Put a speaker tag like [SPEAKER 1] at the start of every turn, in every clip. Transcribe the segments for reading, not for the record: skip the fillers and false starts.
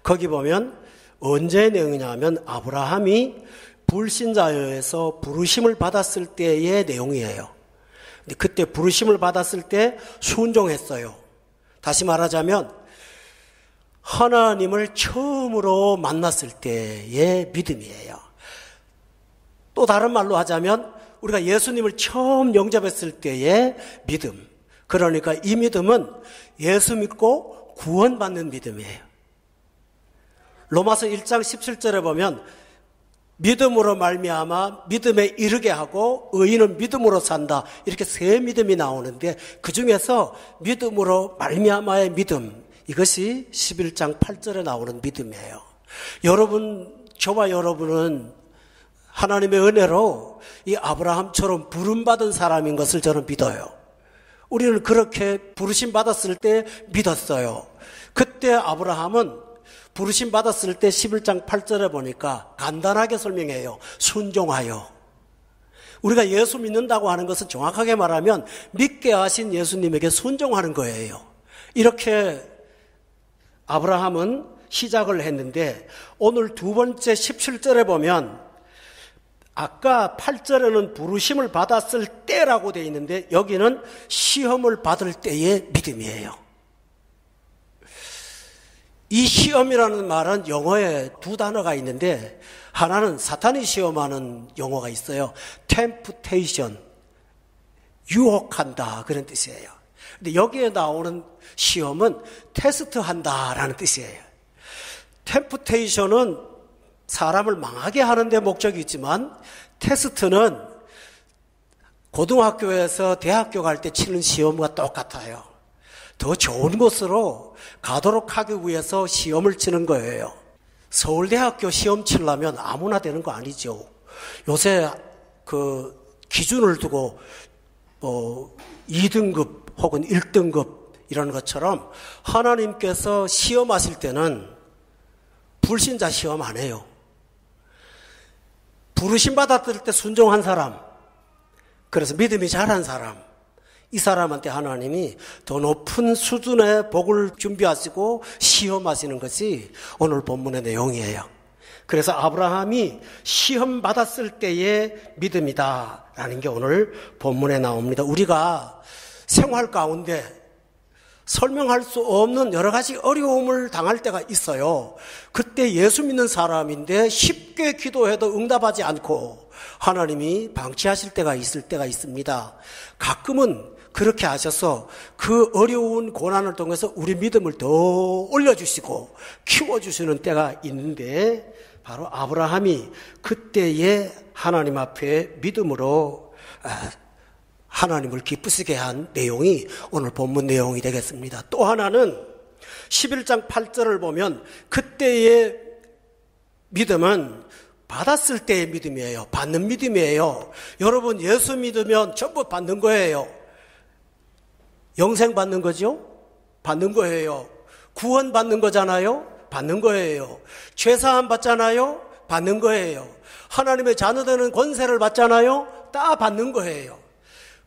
[SPEAKER 1] 거기 보면 언제 내용이냐면 아브라함이 불신자여서 부르심을 받았을 때의 내용이에요. 근데 그때 부르심을 받았을 때 순종했어요. 다시 말하자면 하나님을 처음으로 만났을 때의 믿음이에요. 또 다른 말로 하자면 우리가 예수님을 처음 영접했을 때의 믿음. 그러니까 이 믿음은 예수 믿고 구원받는 믿음이에요. 로마서 1장 17절에 보면 믿음으로 말미암아 믿음에 이르게 하고 의인은 믿음으로 산다. 이렇게 세 믿음이 나오는데 그중에서 믿음으로 말미암아의 믿음, 이것이 11장 8절에 나오는 믿음이에요. 저와 여러분은 하나님의 은혜로 이 아브라함처럼 부름받은 사람인 것을 저는 믿어요. 우리는 그렇게 부르심 받았을 때 믿었어요. 그때 아브라함은 부르심 받았을 때 11장 8절에 보니까 간단하게 설명해요. 순종하여. 우리가 예수 믿는다고 하는 것은 정확하게 말하면 믿게 하신 예수님에게 순종하는 거예요. 이렇게 아브라함은 시작을 했는데 오늘 두 번째 17절에 보면 아까 8절에는 부르심을 받았을 때라고 되어 있는데 여기는 시험을 받을 때의 믿음이에요. 이 시험이라는 말은 영어에 두 단어가 있는데 하나는 사탄이 시험하는 용어가 있어요. temptation, 유혹한다 그런 뜻이에요. 근데 여기에 나오는 시험은 테스트한다라는 뜻이에요. temptation은 사람을 망하게 하는 데 목적이 있지만 테스트는 고등학교에서 대학교 갈 때 치는 시험과 똑같아요. 더 좋은 곳으로 가도록 하기 위해서 시험을 치는 거예요. 서울대학교 시험 치려면 아무나 되는 거 아니죠. 요새 그 기준을 두고 2등급 혹은 1등급 이런 것처럼 하나님께서 시험하실 때는 불신자 시험 안 해요. 부르심 받았을 때 순종한 사람, 그래서 믿음이 잘한 사람, 이 사람한테 하나님이 더 높은 수준의 복을 준비하시고 시험하시는 것이 오늘 본문의 내용이에요. 그래서 아브라함이 시험 받았을 때의 믿음이다라는 게 오늘 본문에 나옵니다. 우리가 생활 가운데 설명할 수 없는 여러 가지 어려움을 당할 때가 있어요. 그때 예수 믿는 사람인데 쉽게 기도해도 응답하지 않고 하나님이 방치하실 때가 있을 때가 있습니다. 가끔은 그렇게 하셔서 그 어려운 고난을 통해서 우리 믿음을 더 올려주시고 키워주시는 때가 있는데 바로 아브라함이 그때의 하나님 앞에 믿음으로 하나님을 기쁘시게 한 내용이 오늘 본문 내용이 되겠습니다. 또 하나는 11장 8절을 보면 그때의 믿음은 받았을 때의 믿음이에요. 받는 믿음이에요. 여러분 예수 믿으면 전부 받는 거예요. 영생 받는 거죠? 받는 거예요. 구원 받는 거잖아요? 받는 거예요. 죄사함 받잖아요? 받는 거예요. 하나님의 자녀되는 권세를 받잖아요? 다 받는 거예요.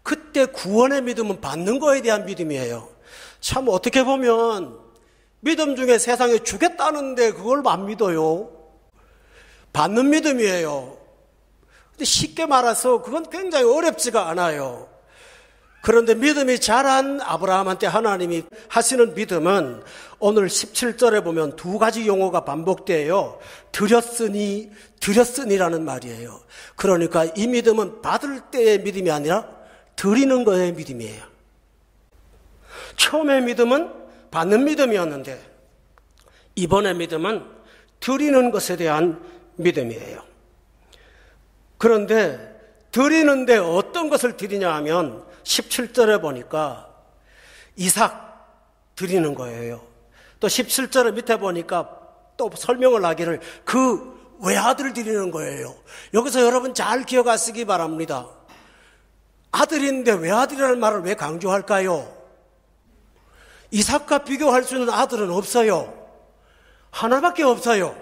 [SPEAKER 1] 그때 구원의 믿음은 받는 거에 대한 믿음이에요. 참 어떻게 보면 믿음 중에 세상에 주겠다는데 그걸 안 믿어요. 받는 믿음이에요. 근데 쉽게 말해서 그건 굉장히 어렵지가 않아요. 그런데 믿음이 자란 아브라함한테 하나님이 하시는 믿음은 오늘 17절에 보면 두 가지 용어가 반복돼요. 드렸으니라는 말이에요. 그러니까 이 믿음은 받을 때의 믿음이 아니라 드리는 거의 믿음이에요. 처음의 믿음은 받는 믿음이었는데 이번의 믿음은 드리는 것에 대한 믿음이에요. 그런데 드리는데 어떤 것을 드리냐 하면 17절에 보니까 이삭 드리는 거예요. 또 17절에 밑에 보니까 또 설명을 하기를 그 외아들 드리는 거예요. 여기서 여러분 잘 기억하시기 바랍니다. 아들인데 외아들이라는 말을 왜 강조할까요? 이삭과 비교할 수 있는 아들은 없어요. 하나밖에 없어요.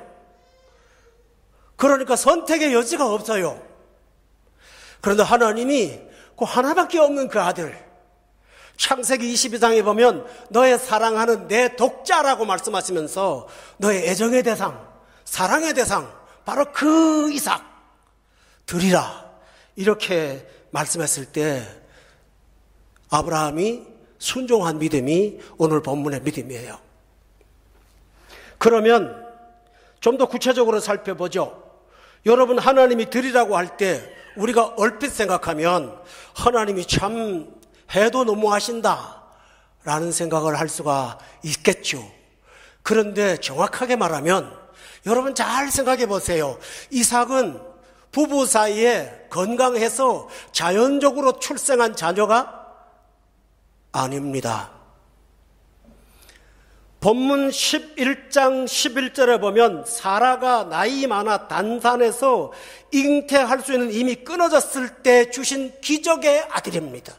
[SPEAKER 1] 그러니까 선택의 여지가 없어요. 그런데 하나님이 그 하나밖에 없는 그 아들, 창세기 22장에 보면 너의 사랑하는 내 독자라고 말씀하시면서 너의 애정의 대상, 사랑의 대상, 바로 그 이삭 드리라 이렇게 말씀했을 때 아브라함이 순종한 믿음이 오늘 본문의 믿음이에요. 그러면 좀 더 구체적으로 살펴보죠. 여러분, 하나님이 드리라고 할 때 우리가 얼핏 생각하면 하나님이 참 해도 너무하신다 라는 생각을 할 수가 있겠죠. 그런데 정확하게 말하면 여러분 잘 생각해 보세요. 이삭은 부부 사이에 건강해서 자연적으로 출생한 자녀가 아닙니다. 본문 11장 11절에 보면 사라가 나이 많아 단산해서 잉태할 수 있는 힘이 끊어졌을 때 주신 기적의 아들입니다.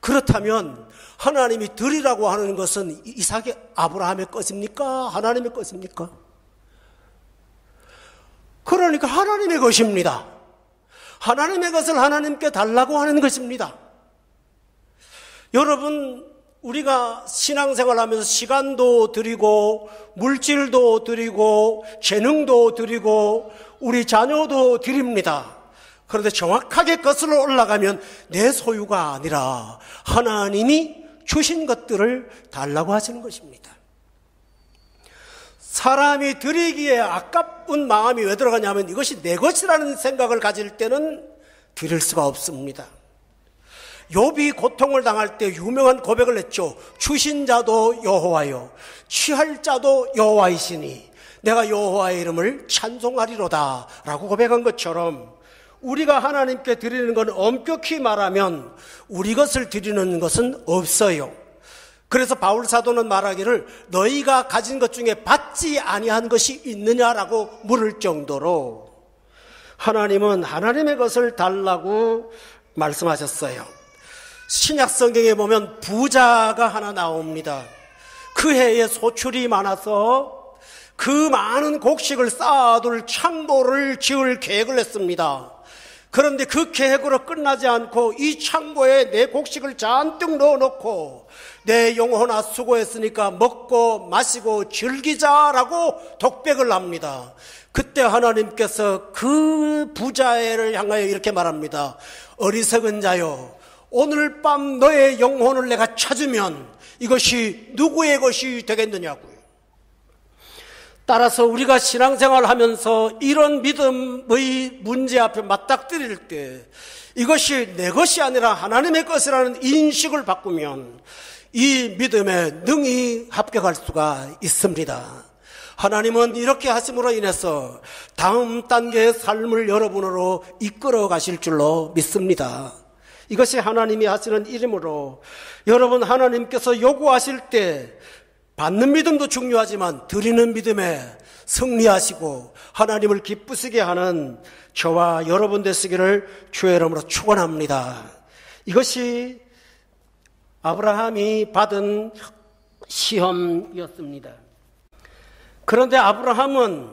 [SPEAKER 1] 그렇다면 하나님이 드리라고 하는 것은 이삭이 아브라함의 것입니까? 하나님의 것입니까? 그러니까 하나님의 것입니다. 하나님의 것을 하나님께 달라고 하는 것입니다. 여러분, 우리가 신앙생활하면서 시간도 드리고 물질도 드리고 재능도 드리고 우리 자녀도 드립니다. 그런데 정확하게 거슬러 올라가면 내 소유가 아니라 하나님이 주신 것들을 달라고 하시는 것입니다. 사람이 드리기에 아까운 마음이 왜 들어가냐면 이것이 내 것이라는 생각을 가질 때는 드릴 수가 없습니다. 욥이 고통을 당할 때 유명한 고백을 했죠. 주신 자도 여호와요, 취할 자도 여호와이시니 내가 여호와의 이름을 찬송하리로다 라고 고백한 것처럼 우리가 하나님께 드리는 건 엄격히 말하면 우리 것을 드리는 것은 없어요. 그래서 바울 사도는 말하기를 너희가 가진 것 중에 받지 아니한 것이 있느냐라고 물을 정도로 하나님은 하나님의 것을 달라고 말씀하셨어요. 신약 성경에 보면 부자가 하나 나옵니다. 그 해에 소출이 많아서 그 많은 곡식을 쌓아둘 창고를 지을 계획을 했습니다. 그런데 그 계획으로 끝나지 않고 이 창고에 내 곡식을 잔뜩 넣어놓고 내 영혼아 수고했으니까 먹고 마시고 즐기자라고 독백을 합니다. 그때 하나님께서 그 부자를 향하여 이렇게 말합니다. 어리석은 자여, 오늘 밤 너의 영혼을 내가 찾으면 이것이 누구의 것이 되겠느냐고요. 따라서 우리가 신앙생활을 하면서 이런 믿음의 문제 앞에 맞닥뜨릴 때 이것이 내 것이 아니라 하나님의 것이라는 인식을 바꾸면 이 믿음에 능히 합격할 수가 있습니다. 하나님은 이렇게 하심으로 인해서 다음 단계의 삶을 여러분으로 이끌어 가실 줄로 믿습니다. 이것이 하나님이 하시는 일이므로 여러분, 하나님께서 요구하실 때 받는 믿음도 중요하지만 드리는 믿음에 승리하시고 하나님을 기쁘시게 하는 저와 여러분 되시기를 주의 이름으로 축원합니다. 이것이 아브라함이 받은 시험이었습니다. 그런데 아브라함은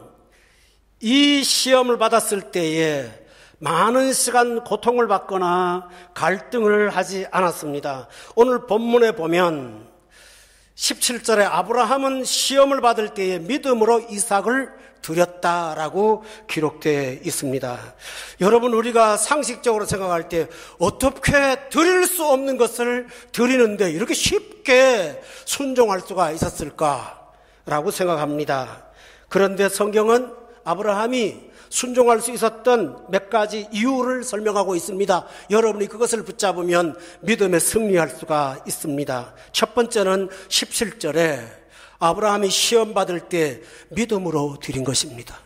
[SPEAKER 1] 이 시험을 받았을 때에 많은 시간 고통을 받거나 갈등을 하지 않았습니다. 오늘 본문에 보면 17절에 아브라함은 시험을 받을 때에 믿음으로 이삭을 드렸다라고 기록되어 있습니다. 여러분, 우리가 상식적으로 생각할 때 어떻게 드릴 수 없는 것을 드리는데 이렇게 쉽게 순종할 수가 있었을까라고 생각합니다. 그런데 성경은 아브라함이 순종할 수 있었던 몇 가지 이유를 설명하고 있습니다. 여러분이 그것을 붙잡으면 믿음에 승리할 수가 있습니다. 첫 번째는 17절에 아브라함이 시험 받을 때 믿음으로 드린 것입니다.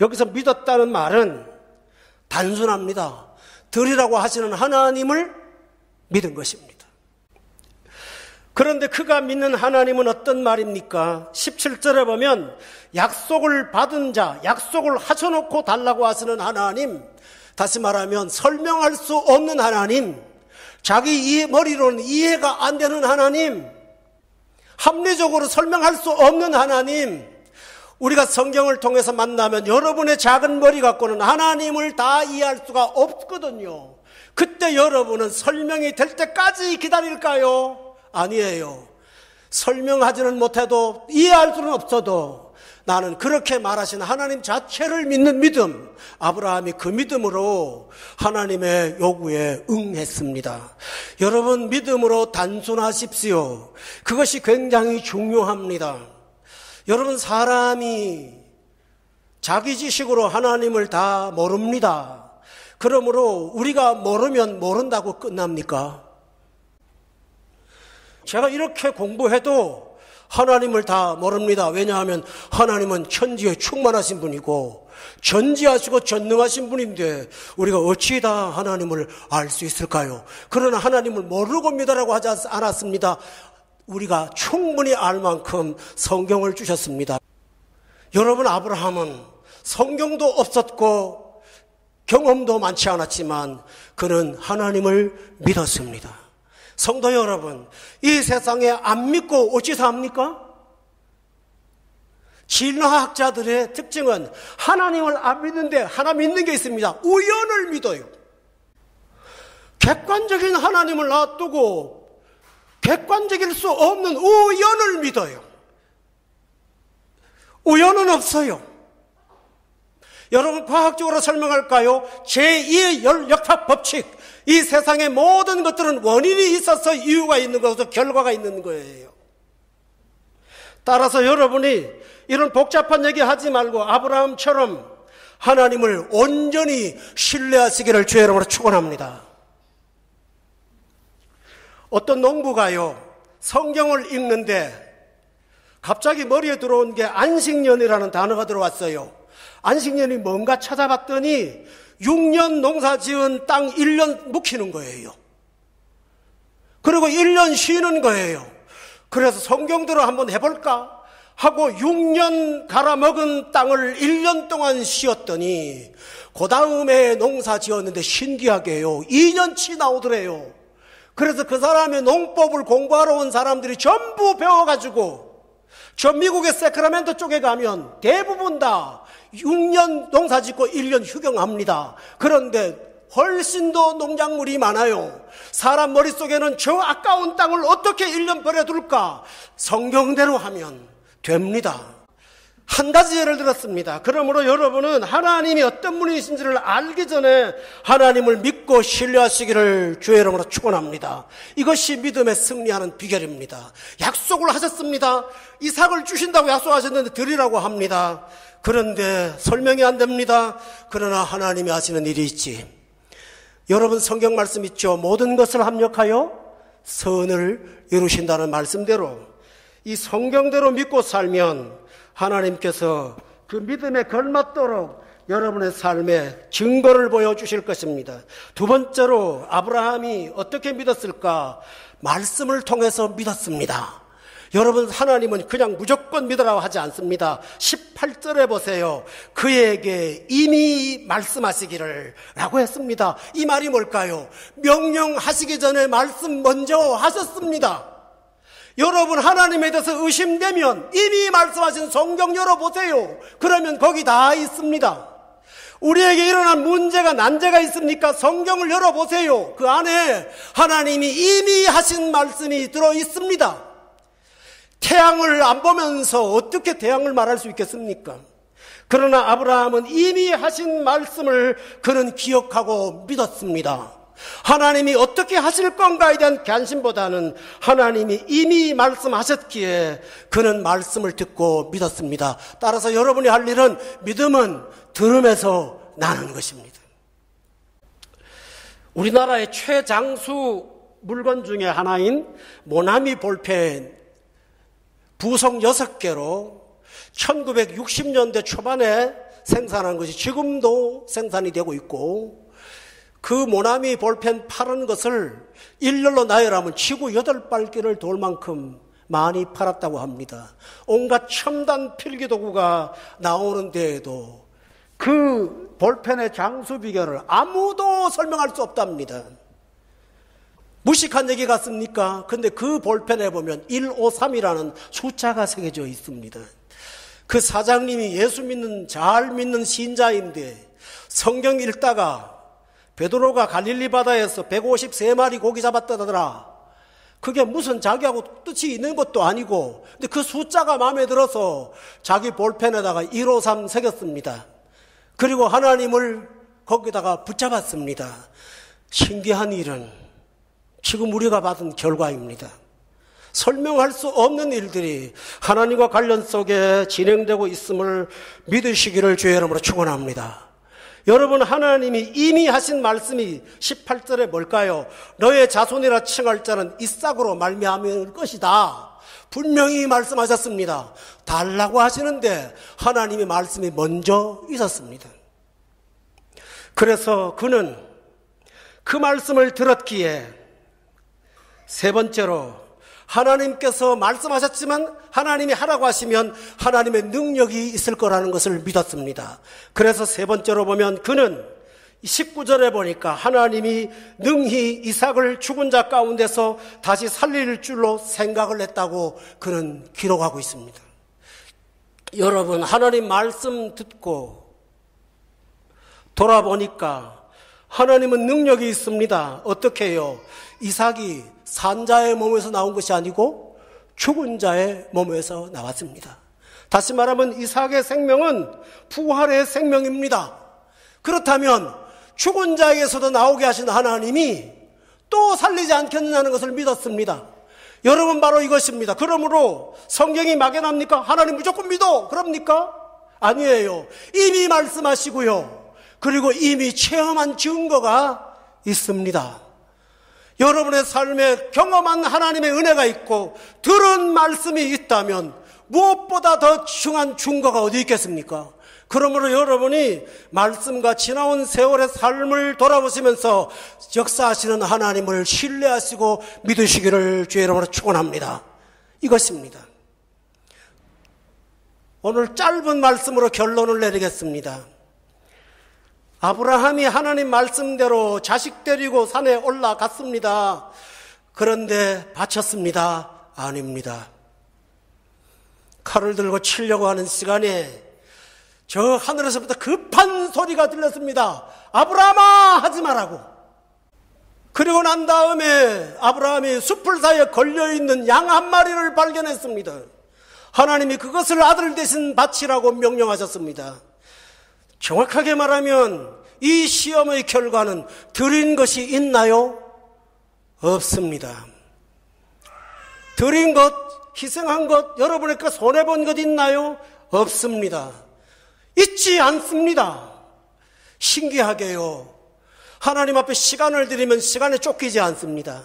[SPEAKER 1] 여기서 믿었다는 말은 단순합니다. 드리라고 하시는 하나님을 믿은 것입니다. 그런데 그가 믿는 하나님은 어떤 말입니까? 17절에 보면 약속을 받은 자, 약속을 하셔놓고 달라고 하시는 하나님, 다시 말하면 설명할 수 없는 하나님, 자기 머리로는 이해가 안 되는 하나님, 합리적으로 설명할 수 없는 하나님. 우리가 성경을 통해서 만나면 여러분의 작은 머리 갖고는 하나님을 다 이해할 수가 없거든요. 그때 여러분은 설명이 될 때까지 기다릴까요? 아니에요. 설명하지는 못해도 이해할 수는 없어도 나는 그렇게 말하신 하나님 자체를 믿는 믿음, 아브라함이 그 믿음으로 하나님의 요구에 응했습니다. 여러분, 믿음으로 단순하십시오. 그것이 굉장히 중요합니다. 여러분, 사람이 자기 지식으로 하나님을 다 모릅니다. 그러므로 우리가 모르면 모른다고 끝납니까? 제가 이렇게 공부해도 하나님을 다 모릅니다. 왜냐하면 하나님은 천지에 충만하신 분이고 전지하시고 전능하신 분인데 우리가 어찌 다 하나님을 알 수 있을까요? 그러나 하나님을 모르고 믿으라고 하지 않았습니다. 우리가 충분히 알 만큼 성경을 주셨습니다. 여러분, 아브라함은 성경도 없었고 경험도 많지 않았지만 그는 하나님을 믿었습니다. 성도 여러분, 이 세상에 안 믿고 어찌 삽니까? 진화학자들의 특징은 하나님을 안 믿는데 하나 믿는 게 있습니다. 우연을 믿어요. 객관적인 하나님을 놔두고 객관적일 수 없는 우연을 믿어요. 우연은 없어요. 여러분, 과학적으로 설명할까요? 제2의 역학 법칙. 이 세상의 모든 것들은 원인이 있어서 이유가 있는 거고 결과가 있는 거예요. 따라서 여러분이 이런 복잡한 얘기 하지 말고 아브라함처럼 하나님을 온전히 신뢰하시기를 주의 이름으로 축원합니다. 어떤 농부가요, 성경을 읽는데 갑자기 머리에 들어온 게 안식년이라는 단어가 들어왔어요. 안식년이 뭔가 찾아봤더니 6년 농사 지은 땅 1년 묵히는 거예요. 그리고 1년 쉬는 거예요. 그래서 성경대로 한번 해볼까 하고 6년 갈아먹은 땅을 1년 동안 쉬었더니 그 다음에 농사 지었는데 신기하게요, 2년치 나오더래요. 그래서 그 사람의 농법을 공부하러 온 사람들이 전부 배워가지고 저 미국의 세크라멘토 쪽에 가면 대부분 다 6년 농사 짓고 1년 휴경합니다. 그런데 훨씬 더 농작물이 많아요. 사람 머릿속에는 저 아까운 땅을 어떻게 1년 버려둘까? 성경대로 하면 됩니다. 한 가지 예를 들었습니다. 그러므로 여러분은 하나님이 어떤 분이신지를 알기 전에 하나님을 믿고 신뢰하시기를 주의 이름으로 축원합니다. 이것이 믿음에 승리하는 비결입니다. 약속을 하셨습니다. 이삭을 주신다고 약속하셨는데 드리라고 합니다. 그런데 설명이 안 됩니다. 그러나 하나님이 하시는 일이 있지. 여러분, 성경 말씀 있죠? 모든 것을 합력하여 선을 이루신다는 말씀대로 이 성경대로 믿고 살면 하나님께서 그 믿음에 걸맞도록 여러분의 삶에 증거를 보여주실 것입니다. 두 번째로 아브라함이 어떻게 믿었을까? 말씀을 통해서 믿었습니다. 여러분, 하나님은 그냥 무조건 믿으라고 하지 않습니다. 18절에 보세요. 그에게 이미 말씀하시기를 라고 했습니다. 이 말이 뭘까요? 명령하시기 전에 말씀 먼저 하셨습니다. 여러분, 하나님에 대해서 의심되면 이미 말씀하신 성경 열어보세요. 그러면 거기 다 있습니다. 우리에게 일어난 문제가 난제가 있습니까? 성경을 열어보세요. 그 안에 하나님이 이미 하신 말씀이 들어있습니다. 태양을 안 보면서 어떻게 태양을 말할 수 있겠습니까? 그러나 아브라함은 이미 하신 말씀을 그는 기억하고 믿었습니다. 하나님이 어떻게 하실 건가에 대한 관심보다는 하나님이 이미 말씀하셨기에 그는 말씀을 듣고 믿었습니다. 따라서 여러분이 할 일은 믿음은 들음에서 나는 것입니다. 우리나라의 최장수 물건 중에 하나인 모나미 볼펜 부속 6개로 1960년대 초반에 생산한 것이 지금도 생산이 되고 있고, 그 모나미 볼펜 파는 것을 일렬로 나열하면 지구 8바퀴를 돌 만큼 많이 팔았다고 합니다. 온갖 첨단 필기도구가 나오는 데에도 그 볼펜의 장수 비결을 아무도 설명할 수 없답니다. 무식한 얘기 같습니까? 근데 그 볼펜에 보면 153이라는 숫자가 새겨져 있습니다. 그 사장님이 예수 믿는, 잘 믿는 신자인데 성경 읽다가 베드로가 갈릴리 바다에서 153마리 고기 잡았다더라. 그게 무슨 자기하고 뜻이 있는 것도 아니고, 근데 그 숫자가 마음에 들어서 자기 볼펜에다가 153 새겼습니다. 그리고 하나님을 거기다가 붙잡았습니다. 신기한 일은 지금 우리가 받은 결과입니다. 설명할 수 없는 일들이 하나님과 관련 속에 진행되고 있음을 믿으시기를 주의 이름으로 축원합니다. 여러분, 하나님이 이미 하신 말씀이 18절에 뭘까요? 너의 자손이라 칭할 자는 이삭으로 말미암을 것이다. 분명히 말씀하셨습니다. 달라고 하시는데 하나님의 말씀이 먼저 있었습니다. 그래서 그는 그 말씀을 들었기에 세 번째로 하나님께서 말씀하셨지만 하나님이 하라고 하시면 하나님의 능력이 있을 거라는 것을 믿었습니다. 그래서 세 번째로 보면 그는 19절에 보니까 하나님이 능히 이삭을 죽은 자 가운데서 다시 살릴 줄로 생각을 했다고 그는 기록하고 있습니다. 여러분, 하나님 말씀 듣고 돌아보니까 하나님은 능력이 있습니다. 어떻게 해요? 이삭이 산자의 몸에서 나온 것이 아니고 죽은 자의 몸에서 나왔습니다. 다시 말하면 이삭의 생명은 부활의 생명입니다. 그렇다면 죽은 자에게서도 나오게 하신 하나님이 또 살리지 않겠느냐는 것을 믿었습니다. 여러분, 바로 이것입니다. 그러므로 성경이 막연합니까? 하나님 무조건 믿어 그럽니까? 아니에요. 이미 말씀하시고요, 그리고 이미 체험한 증거가 있습니다. 여러분의 삶에 경험한 하나님의 은혜가 있고 들은 말씀이 있다면 무엇보다 더 중요한 증거가 어디 있겠습니까? 그러므로 여러분이 말씀과 지나온 세월의 삶을 돌아보시면서 역사하시는 하나님을 신뢰하시고 믿으시기를 주의 이름으로 축원합니다. 이것입니다. 오늘 짧은 말씀으로 결론을 내리겠습니다. 아브라함이 하나님 말씀대로 자식 데리고 산에 올라갔습니다. 그런데 바쳤습니다? 아닙니다. 칼을 들고 치려고 하는 시간에 저 하늘에서부터 급한 소리가 들렸습니다. 아브라함아, 하지 말라고. 그리고 난 다음에 아브라함이 숲을 사이에 걸려있는 양 한 마리를 발견했습니다. 하나님이 그것을 아들 대신 바치라고 명령하셨습니다. 정확하게 말하면 이 시험의 결과는 드린 것이 있나요? 없습니다. 드린 것, 희생한 것, 여러분에게 손해본 것 있나요? 없습니다. 있지 않습니다. 신기하게요, 하나님 앞에 시간을 드리면 시간에 쫓기지 않습니다.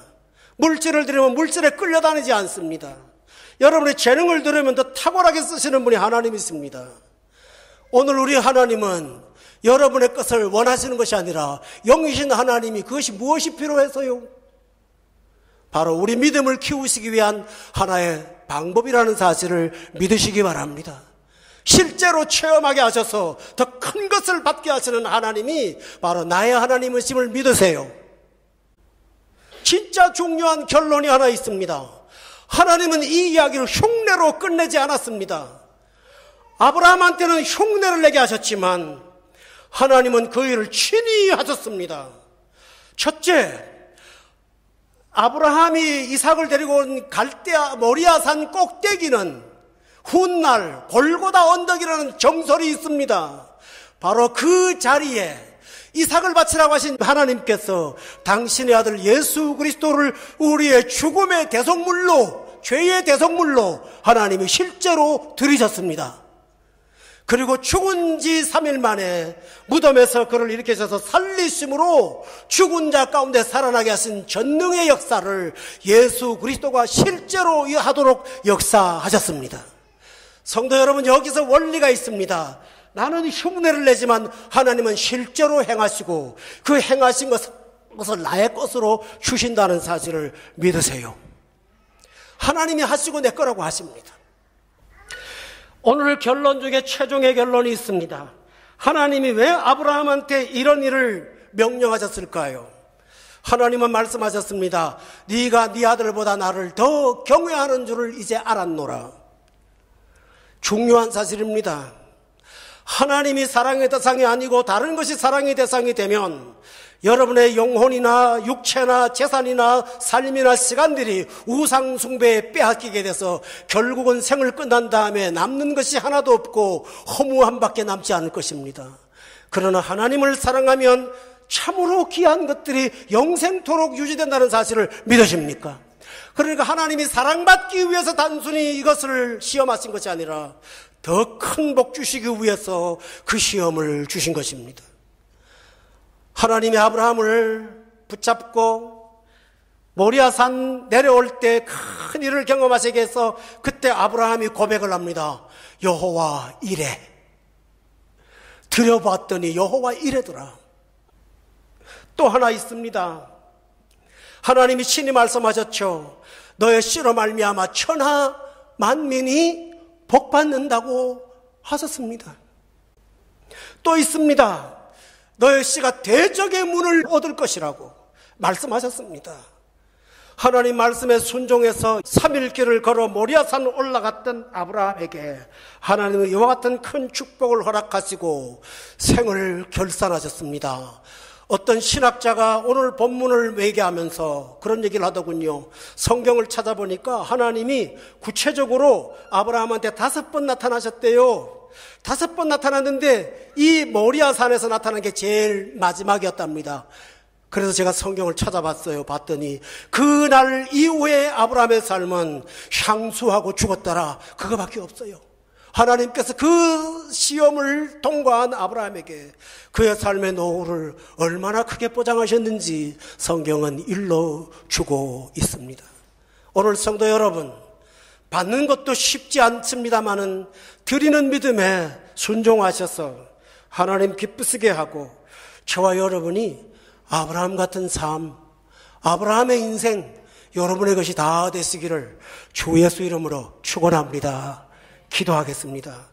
[SPEAKER 1] 물질을 드리면 물질에 끌려다니지 않습니다. 여러분의 재능을 드리면 더 탁월하게 쓰시는 분이 하나님이십니다. 오늘 우리 하나님은 여러분의 것을 원하시는 것이 아니라 영이신 하나님이 그것이 무엇이 필요해서요? 바로 우리 믿음을 키우시기 위한 하나의 방법이라는 사실을 믿으시기 바랍니다. 실제로 체험하게 하셔서 더 큰 것을 받게 하시는 하나님이 바로 나의 하나님이심을 믿으세요. 진짜 중요한 결론이 하나 있습니다. 하나님은 이 이야기를 흉내로 끝내지 않았습니다. 아브라함한테는 흉내를 내게 하셨지만 하나님은 그 일을 친히 하셨습니다. 첫째, 아브라함이 이삭을 데리고 온 갈대아 모리아산 꼭대기는 훗날 골고다 언덕이라는 정설이 있습니다. 바로 그 자리에 이삭을 바치라고 하신 하나님께서 당신의 아들 예수 그리스도를 우리의 죽음의 대속물로, 죄의 대속물로 하나님이 실제로 들이셨습니다. 그리고 죽은 지 3일 만에 무덤에서 그를 일으키셔서 살리심으로 죽은 자 가운데 살아나게 하신 전능의 역사를 예수 그리스도가 실제로 하도록 역사하셨습니다. 성도 여러분, 여기서 원리가 있습니다. 나는 흉내를 내지만 하나님은 실제로 행하시고 그 행하신 것을 나의 것으로 주신다는 사실을 믿으세요. 하나님이 하시고 내 거라고 하십니다. 오늘 결론 중에 최종의 결론이 있습니다. 하나님이 왜 아브라함한테 이런 일을 명령하셨을까요? 하나님은 말씀하셨습니다. 네가 네 아들보다 나를 더 경외하는 줄을 이제 알았노라. 중요한 사실입니다. 하나님이 사랑의 대상이 아니고 다른 것이 사랑의 대상이 되면 여러분의 영혼이나 육체나 재산이나 삶이나 시간들이 우상 숭배에 빼앗기게 돼서 결국은 생을 끝난 다음에 남는 것이 하나도 없고 허무함밖에 남지 않을 것입니다. 그러나 하나님을 사랑하면 참으로 귀한 것들이 영생토록 유지된다는 사실을 믿으십니까? 그러니까 하나님이 사랑받기 위해서 단순히 이것을 시험하신 것이 아니라 더 큰 복 주시기 위해서 그 시험을 주신 것입니다. 하나님이 아브라함을 붙잡고 모리아산 내려올 때 큰 일을 경험하시게 해서 그때 아브라함이 고백을 합니다. 여호와 이래. 들여봤더니 여호와 이래더라. 또 하나 있습니다. 하나님이 친히 말씀하셨죠. 너의 씨로 말미암아 천하 만민이 복받는다고 하셨습니다. 또 있습니다. 너의 씨가 대적의 문을 얻을 것이라고 말씀하셨습니다. 하나님 말씀에 순종해서 3일 길을 걸어 모리아산 올라갔던 아브라함에게 하나님은 이와 같은 큰 축복을 허락하시고 생을 결산하셨습니다. 어떤 신학자가 오늘 본문을 매개하면서 그런 얘기를 하더군요. 성경을 찾아보니까 하나님이 구체적으로 아브라함한테 5번 나타나셨대요. 5번 나타났는데 이 모리아산에서 나타난 게 제일 마지막이었답니다. 그래서 제가 성경을 찾아봤어요. 봤더니 그날 이후에 아브라함의 삶은 향수하고 죽었더라. 그거밖에 없어요. 하나님께서 그 시험을 통과한 아브라함에게 그의 삶의 노후를 얼마나 크게 보장하셨는지 성경은 일러주고 있습니다. 오늘 성도 여러분, 받는 것도 쉽지 않습니다마는 드리는 믿음에 순종하셔서 하나님 기쁘시게 하고 저와 여러분이 아브라함 같은 삶, 아브라함의 인생, 여러분의 것이 다 되시기를 주 예수 이름으로 축원합니다. 기도하겠습니다.